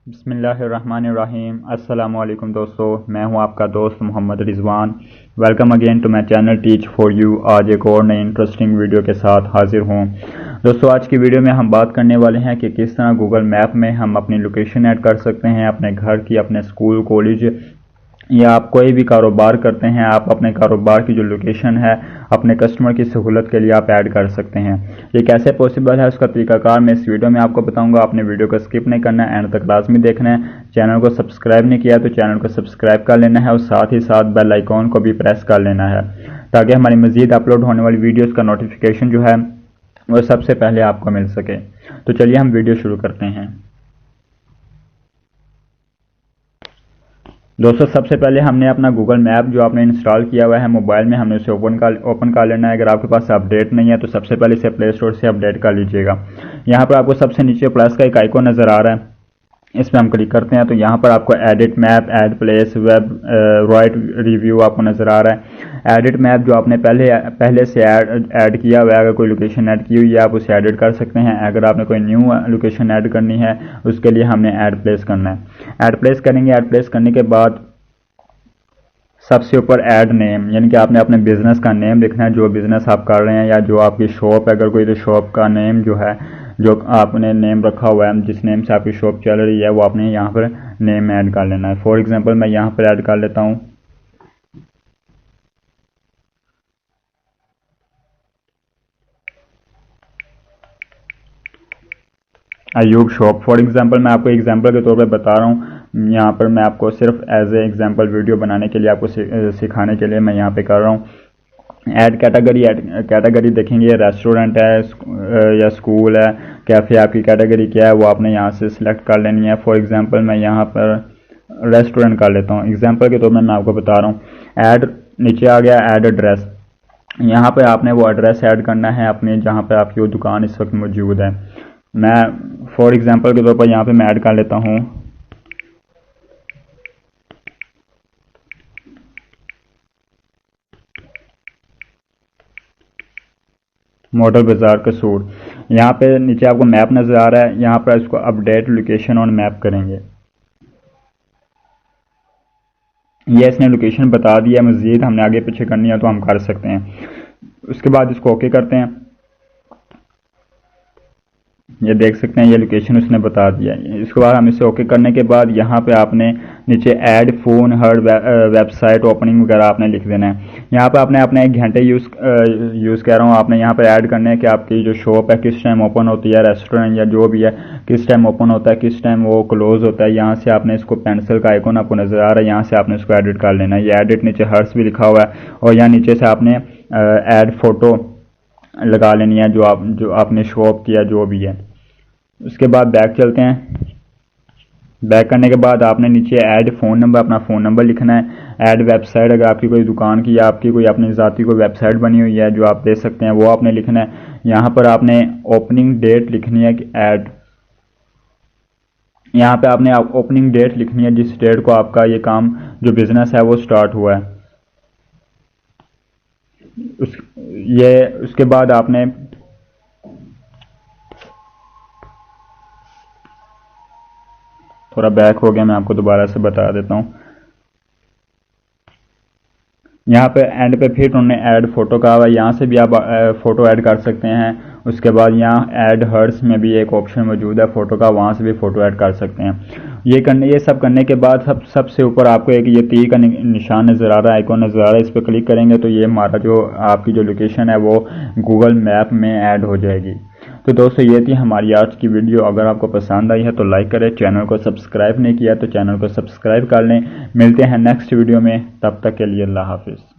बिस्मिल्लाहिर्रहमानिर्रहीम। अस्सलाम वालेकुम दोस्तों, मैं हूं आपका दोस्त Mohammad Rizwan. Welcome again to my channel teach for you. आज एक और नई इंटरेस्टिंग वीडियो के साथ हाजिर हूं। दोस्तों, आज की वीडियो में हम बात करने वाले हैं कि किस तरह गूगल मैप में हम अपनी लोकेशन ऐड कर सकते हैं, अपने घर की, अपने स्कूल, कॉलेज या आप कोई भी कारोबार करते हैं, आप अपने कारोबार की जो लोकेशन है अपने कस्टमर की सहूलत के लिए आप ऐड कर सकते हैं। ये कैसे पॉसिबल है, उसका तरीकाकार मैं इस वीडियो में आपको बताऊंगा। आपने वीडियो को स्किप नहीं करना है, एंड तक लाजमी देखना है। चैनल को सब्सक्राइब नहीं किया तो चैनल को सब्सक्राइब कर लेना है और साथ ही साथ बेल आइकॉन को भी प्रेस कर लेना है ताकि हमारी मजीद अपलोड होने वाली वीडियोज़ का नोटिफिकेशन जो है वो सबसे पहले आपको मिल सके। तो चलिए हम वीडियो शुरू करते हैं। दोस्तों, सबसे पहले हमने अपना गूगल मैप जो आपने इंस्टॉल किया हुआ है मोबाइल में, हमने उसे ओपन कर लेना है। अगर आपके पास अपडेट नहीं है तो सबसे पहले इसे प्ले स्टोर से अपडेट कर लीजिएगा। यहाँ पर आपको सबसे नीचे प्लस का एक आइकॉन नज़र आ रहा है, इस पर हम क्लिक करते हैं तो यहाँ पर आपको edit map, add place, web right review आपको नज़र आ रहा है। एडिट मैप जो आपने पहले से ऐड किया हुआ है, अगर कोई लोकेशन ऐड की हुई है आप उसे एडिट कर सकते हैं। अगर आपने कोई न्यू लोकेशन ऐड करनी है उसके लिए हमने ऐड प्लेस करना है। ऐड प्लेस करेंगे। ऐड प्लेस करने के बाद सबसे ऊपर ऐड नेम, यानी कि आपने अपने बिजनेस का नेम लिखना है, जो बिजनेस आप कर रहे हैं या जो आपकी शॉप है, अगर कोई तो शॉप का नेम जो है, जो आपने नेम रखा हुआ है, जिस नेम से आपकी शॉप चल रही है वो आपने यहाँ पर नेम ऐड कर लेना है। फॉर एग्जांपल मैं यहाँ पर ऐड कर लेता हूँ अयूब शॉप। फॉर एग्जांपल मैं आपको एग्जांपल के तौर पे बता रहा हूँ, यहाँ पर मैं आपको सिर्फ एज ए एग्जांपल वीडियो बनाने के लिए आपको सिखाने के लिए मैं यहाँ पे कर रहा हूँ। ऐड कैटेगरी देखेंगे, रेस्टोरेंट है या स्कूल है, कैफ़े, आपकी कैटेगरी क्या है वो आपने यहाँ से सिलेक्ट कर लेनी है। फॉर एग्जांपल मैं यहाँ पर रेस्टोरेंट कर लेता हूँ। एग्जांपल के तौर पर मैं आपको बता रहा हूँ। ऐड नीचे आ गया, ऐड एड्रेस। यहाँ पे आपने वो एड्रेस ऐड करना है अपने, जहाँ पे आपकी वो दुकान इस वक्त मौजूद है। मैं फॉर एग्जांपल के तौर पर यहाँ पे मैं ऐड कर लेता हूँ मॉडल बाजार कसूर। यहाँ पे नीचे आपको मैप नज़र आ रहा है, यहाँ पर इसको अपडेट लोकेशन ऑन मैप करेंगे। ये इसने लोकेशन बता दिया, मज़ीद हमने आगे पीछे करनी है तो हम कर सकते हैं। उसके बाद इसको ओके करते हैं। ये देख सकते हैं ये लोकेशन उसने बता दिया है। इसके बाद हम इसे ओके करने के बाद यहाँ पे आपने नीचे ऐड फ़ोन, हर वेबसाइट ओपनिंग वगैरह आपने लिख देना है। यहाँ पे आपने अपने 1 घंटे यूज़ कह रहा हूँ, आपने यहाँ पे ऐड करना है कि आपकी जो शॉप है किस टाइम ओपन होती है, रेस्टोरेंट या जो भी है किस टाइम ओपन होता है, किस टाइम वो क्लोज होता है। यहाँ से आपने इसको पेंसिल का आइकॉन आपको नज़र आ रहा है, यहाँ से आपने इसको एडिट कर लेना है। ये एडिट नीचे हर्स भी लिखा हुआ है और यहाँ नीचे से आपने ऐड फोटो लगा लेनी है, जो आपने शॉप किया जो भी है। उसके बाद बैक चलते हैं। बैक करने के बाद आपने नीचे ऐड फ़ोन नंबर, अपना फ़ोन नंबर लिखना है। ऐड वेबसाइट, अगर आपकी कोई दुकान की या आपकी कोई अपनी ज़ाती कोई वेबसाइट बनी हुई है जो आप दे सकते हैं वो आपने लिखना है। यहाँ पर आपने ओपनिंग डेट लिखनी है कि ऐड, यहाँ पे आपने ओपनिंग डेट लिखनी है जिस डेट को आपका ये काम जो बिज़नेस है वो स्टार्ट हुआ है। उसके बाद आपने थोड़ा बैक हो गया, मैं आपको दोबारा से बता देता हूँ। यहाँ पे एंड पे फिर उन्होंने ऐड फोटो का हुआ, यहाँ से भी आप फ़ोटो ऐड कर सकते हैं। उसके बाद यहाँ ऐड हर्स में भी एक ऑप्शन मौजूद है फ़ोटो का, वहाँ से भी फ़ोटो ऐड कर सकते हैं। ये सब करने के बाद सबसे ऊपर आपको एक ये तीर का निशान नज़र आ रहा है, आइकॉन नज़र आ रहा है, इस पर क्लिक करेंगे तो ये हमारा जो आपकी जो लोकेशन है वो गूगल मैप में ऐड हो जाएगी। तो दोस्तों, ये थी हमारी आज की वीडियो। अगर आपको पसंद आई है तो लाइक करें, चैनल को सब्सक्राइब नहीं किया तो चैनल को सब्सक्राइब कर लें। मिलते हैं नेक्स्ट वीडियो में, तब तक के लिए अल्लाह हाफिज़।